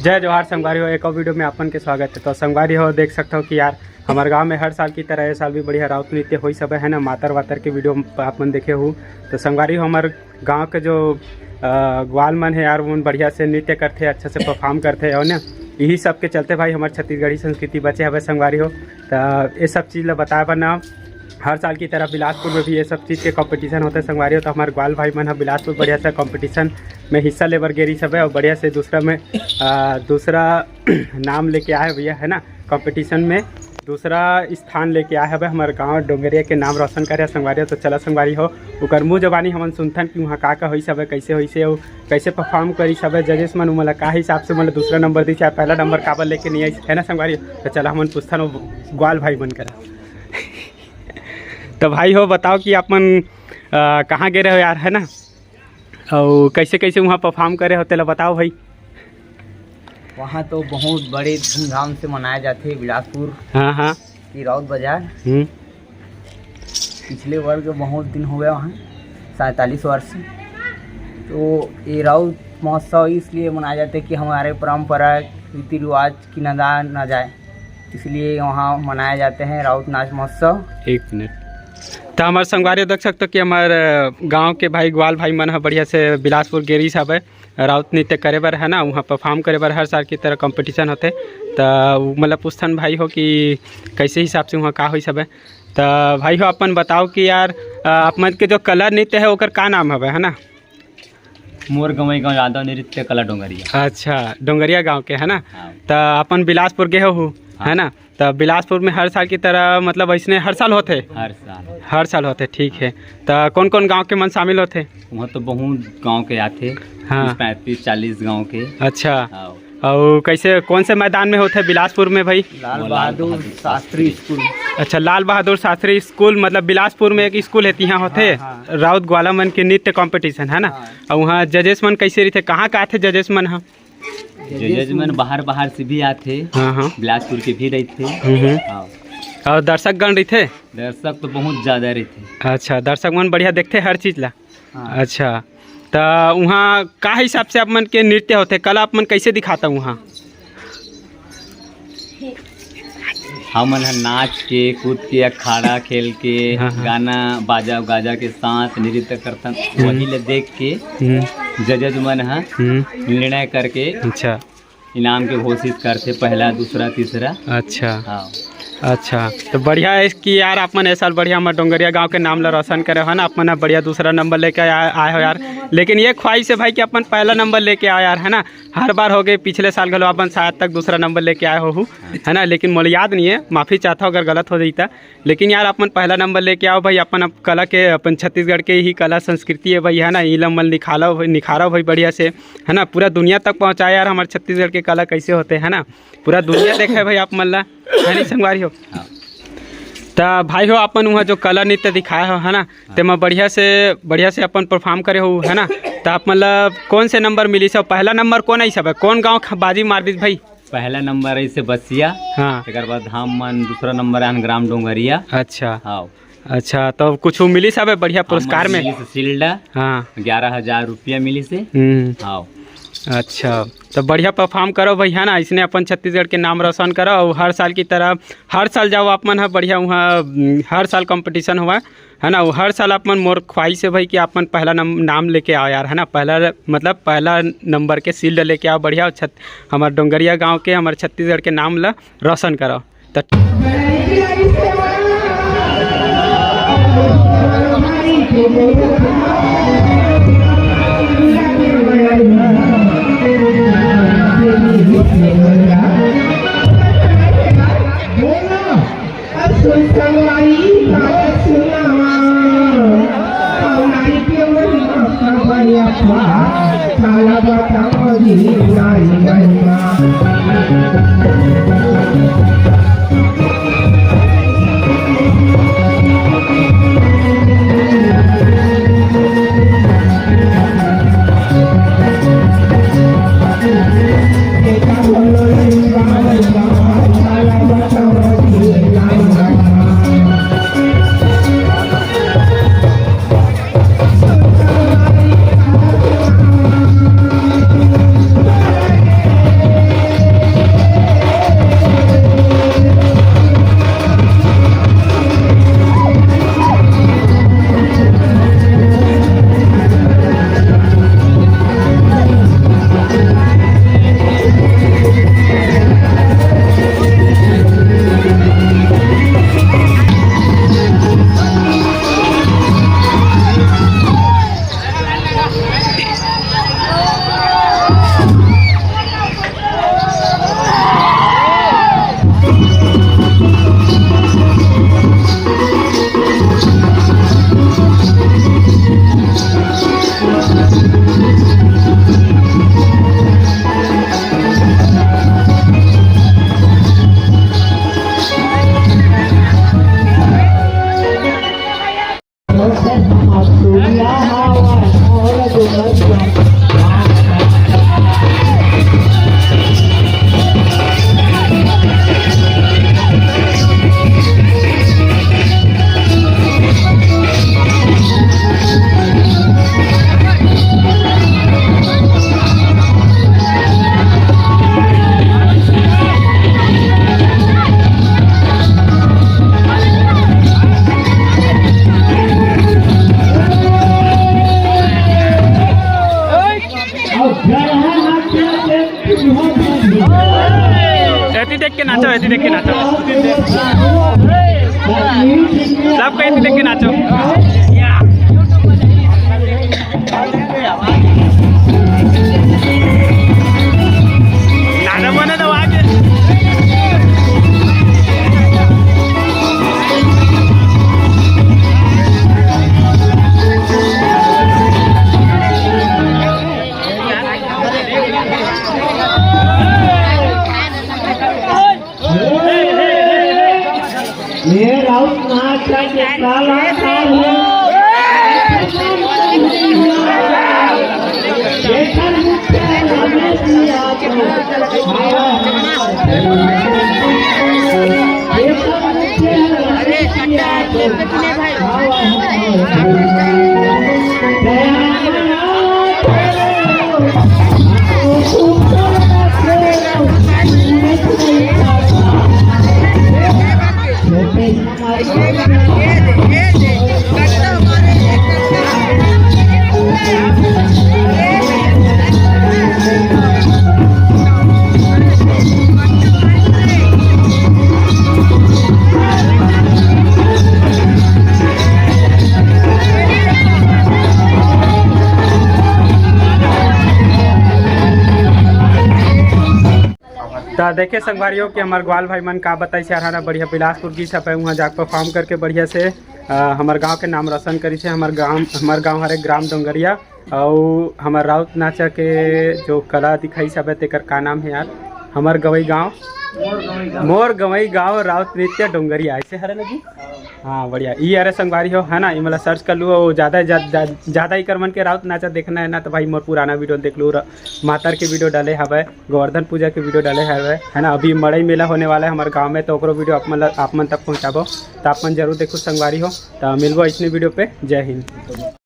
जय जवाहर संगवारी हो। एक और वीडियो में अपन के स्वागत है। तो संगवारी हो देख सकते हो कि यार हमारे गांव में हर साल की तरह ये साल भी बढ़िया राउत नृत्य हो सब है ना। मातर वातर के वीडियो अपन देखे हो तो संगवारी हो हमारे गांव के जो ग्वाल मन है यार वो बढ़िया से नृत्य करते अच्छा से परफॉर्म करते और ना यही सब के चलते भाई हमारे छत्तीसगढ़ी संस्कृति बचे हवे संगवारी हो। तो ये सब चीज़ बताए बना हर साल की तरह बिलासपुर में भी ये सब चीज़ के कंपटीशन होते हैं संगवारी हो। तो हमारे ग्वाल भाई मन बिलासपुर बढ़िया से कंपटीशन में हिस्सा लेबर गेरी सब है और बढ़िया से दूसरा नाम लेके आए भैया है ना। कंपटीशन में दूसरा स्थान लेके आए है हमारे गांव डोंगरिया के नाम रोशन करे संगवारी हो। तो चला संगवारी हो उकर मुँह जबानी हमन सुनथन कि वहाँ का हुई सब है कैसे हुई से और कैसे परफॉर्म करी सब है। जजेस मन मतलब का हिसाब से मतलब दूसरा नंबर दी चाहे पहला नंबर काबर लेके नहीं आई है ना संगवारी हो। तो चला हमन पूछथन ग्वाल भाई बन करा। तो भाई हो बताओ कि अपन कहाँ गए रहे हो यार है ना और कैसे कैसे वहाँ परफॉर्म करे होते ला बताओ भाई। वहाँ तो बहुत बड़े धूमधाम से मनाया जाते हैं बिलासपुर हाँ की राउत बाजार। पिछले वर्ष बहुत दिन हो गया वहाँ 47 वर्ष। तो ये राउत महोत्सव इसलिए मनाया जाता है कि हमारे परंपरा रीति रिवाज की नदा न जाए, इसलिए वहाँ मनाया जाते हैं राउत नाच महोत्सव। एक मिनट। तो हमारे संगवारी देख सकते हो कि हमारे गांव के भाई ग्वाल भाई मन है बढ़िया से बिलासपुर गेरी सब है राउत नृत्य करे बर है ना। वहाँ परफॉर्म करे बर हर साल की तरह कंपटीशन होते। तो मतलब पूछथन भाई हो कि कैसे हिसाब से वहाँ का हुई सब है। तो भाई हो अपन बताओ कि यार अपन के जो कला नृत्य है ओकर का नाम है ना। मोर गवई गाँव यादव नृत्य कला डोंगरिया। अच्छा डोंगरिया गाँव के है ना। तो अपन बिलासपुर गए हो है ना। तो बिलासपुर में हर साल की तरह मतलब ऐसे हर साल होते हर साल होते ठीक है। तो कौन कौन गांव के मन शामिल होते वहाँ तो बहुत गांव के आते। हाँ 35-40 गांव के। अच्छा और कैसे कौन से मैदान में होते बिलासपुर में भाई। लाल बहादुर शास्त्री स्कूल। अच्छा लाल बहादुर शास्त्री स्कूल मतलब बिलासपुर में एक स्कूल है यहाँ होते। हाँ। राउत ग्वाला मन के नृत्य कंपटीशन है ना। हाँ। और वहाँ जजेस मन कैसे रहते कहाँ का आते जजेस मन। हाँ जजेस मन बाहर से भी आते। हाँ बिलासपुर के भी रहते। और दर्शक गण रहते। दर्शक तो बहुत ज़्यादा रहते। अच्छा दर्शक मन बढ़िया देखते हर चीज़ ला। हाँ। अच्छा तो वहाँ का हिसाब से आप मन के नृत्य होते कला आप मन कैसे दिखाता वहाँ। हम मन नाच के कूद के अखाड़ा खेल के। हाँ। गाना बाजा के साथ नृत्य करतन वही ले देख के जजेज मन निर्णय करके अच्छा इनाम के घोषित करते पहला दूसरा तीसरा। अच्छा हाँ अच्छा तो बढ़िया है कि यार अपन इस साल बढ़िया हमारे डोंगरिया गांव के नाम ला रोशन करे है ना। अपन बढ़िया दूसरा नंबर लेके आए हो यार। लेकिन ये ख्वाहिश है भाई कि अपन पहला नंबर लेके आए यार है ना। हर बार हो गए पिछले साल गलो अपन शायद तक दूसरा नंबर लेके आए हो है ना। लेकिन मुझे याद नहीं है माफ़ी चाहता हूँ अगर गलत हो जाता। लेकिन यार अपन पहला नंबर लेके आओ भाई। अपन कला के अपन छत्तीसगढ़ के ही कला संस्कृति है भाई है ना। इलम मल निखारो भाई बढ़िया से है ना। पूरा दुनिया तक पहुँचाया यार हमारे छत्तीसगढ़ के कला कैसे होते है ना। पूरा दुनिया देखा है भाई आप मन ला है नहीं संगवारी हो। तो भाई हो अपन वहाँ जो कला नृत्य दिखाया हो है ना तो मैं बढ़िया से अपन परफॉर्म करे हो है ना। तो आप मतलब कौन से नंबर मिली सब पहला नंबर कौन आई सब है कौन गांव बाजी मार दी भाई। पहला नंबर ऐसे बसिया। हाँ एक बाद हम मन दूसरा नंबर आन ग्राम डोंगरिया। अच्छा हाँ अच्छा तो कुछ मिली सब है बढ़िया पुरस्कार में शील्ड। हाँ 11,000 रुपया मिली से। हाँ अच्छा तो बढ़िया परफॉर्म करो भाई है ना। इसने अपन छत्तीसगढ़ के नाम रोशन करो और हर साल की तरह हर साल जाओ अपन है बढ़िया वहाँ हर साल कंपटीशन हुआ है ना। वो हर साल अपन मोर ख्वाहिश है भाई कि अपन पहला नाम लेके आओ यार है ना। पहला नंबर के शील्ड लेके आओ बढ़िया हमारे डोंगरिया गाँव के हमारे छत्तीसगढ़ के नाम ला रोशन करो। ऐसी देख के नाचो, ऐसी देख के नाचो, सब ऐसी देख के नाचो। नाना बना दो आगे। ये राउत नाच का काला काल है देखा मुझसे हमें दिया तो देखा मुझसे हमें दिया तो देखे संगवारियों कि हमारे ग्वाल भाई मन का बताई हराना बढ़िया बिलासपुर की सब है वहाँ जाकर परफॉर्म करके बढ़िया से हमारे गांव के नाम रोशन करी से। हमार गांव हरे ग्राम डोंगरिया और हमार राउत नाचा के जो कला दिखाई सब है तेकर का नाम है यार, हमार गवई गांव मोर गवई गांव राउत नृत्य डोंगरिया ऐसे हरे ना जी। हाँ बढ़िया ये अरे संगवारी हो है ना, ये मतलब सर्च कर लूँ। ज़्यादा ही कर मन के राउत नाचा देखना है ना तो भाई मोर पुराना वीडियो देख लूँ। मातर के वीडियो डाले हवे, गोवर्धन पूजा के वीडियो डाले हवे है ना। अभी मड़ई मेला होने वाला है हमारे गांव में तो ओकरो वीडियो आप मन तक पहुँचाबो तो आप मन जरूर देखो संगवारी हो। तो मिलबो इतने वीडियो पे। जय हिंद।